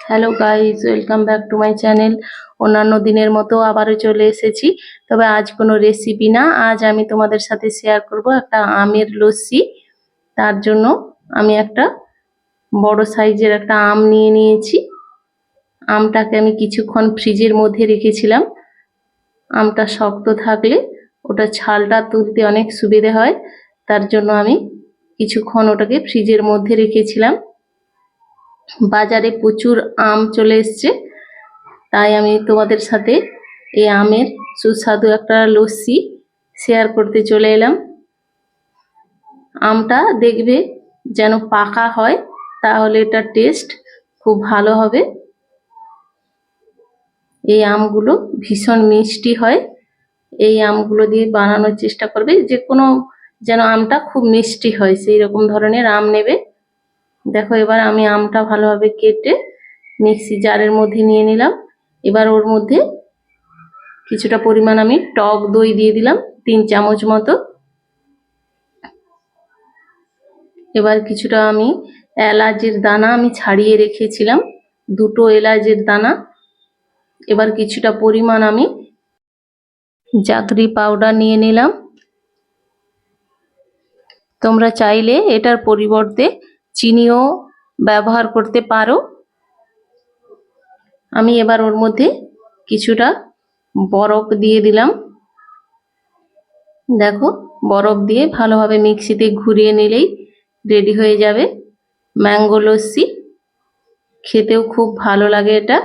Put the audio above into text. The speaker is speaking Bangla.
Hello guys, welcome back to my channel. অন্যান্য দিনের মতো আবারও চলে এসেছি, তবে আজ কোনো রেসিপি না। আজ আমি তোমাদের সাথে শেয়ার করব একটা আমের লস্যি। তার জন্য আমি একটা বড় সাইজের একটা আম নিয়ে নিয়েছি। আমটাকে আমি কিছুক্ষণ ফ্রিজের মধ্যে রেখেছিলাম। আমটা শক্ত থাকলে ওটা ছালটা তুলতে অনেক সুবিধে হয়, তার জন্য আমি কিছুক্ষণ ওটাকে ফ্রিজের মধ্যে রেখেছিলাম। বাজারে প্রচুর আম চলে এসছে, তাই আমি তোমাদের সাথে এই আমের সুস্বাদু একটা লস্যি শেয়ার করতে চলে এলাম। আমটা দেখবে যেন পাকা হয়, তাহলে এটার টেস্ট খুব ভালো হবে। এই আমগুলো ভীষণ মিষ্টি হয়। এই আমগুলো দিয়ে বানানোর চেষ্টা করবে, যে কোনো যেন আমটা খুব মিষ্টি হয় সেই রকম ধরনের আম নেবে। দেখো, এবার আমি আমটা ভালোভাবে কেটে মিক্সি জারের মধ্যে নিয়ে নিলাম। এবার ওর মধ্যে কিছুটা পরিমাণ আমি টক দই দিয়ে দিলাম, 3 চামচ মতো। এবার কিছুটা আমি এলাচের দানা আমি ছাড়িয়ে রেখেছিলাম, 2টো এলাচের দানা। এবার কিছুটা পরিমাণ আমি জাগরি পাউডার নিয়ে নিলাম। তোমরা চাইলে এটার পরিবর্তে চিনিও ব্যবহার করতে পারো। আমি এবার ওর মধ্যে কিছুটা বরফ দিয়ে দিলাম। দেখো, বরফ দিয়ে ভালোভাবে মিক্সিতে ঘুরিয়ে নিলেই রেডি হয়ে যাবে ম্যাঙ্গো লস্যি। খেতেও খুব ভালো লাগে এটা।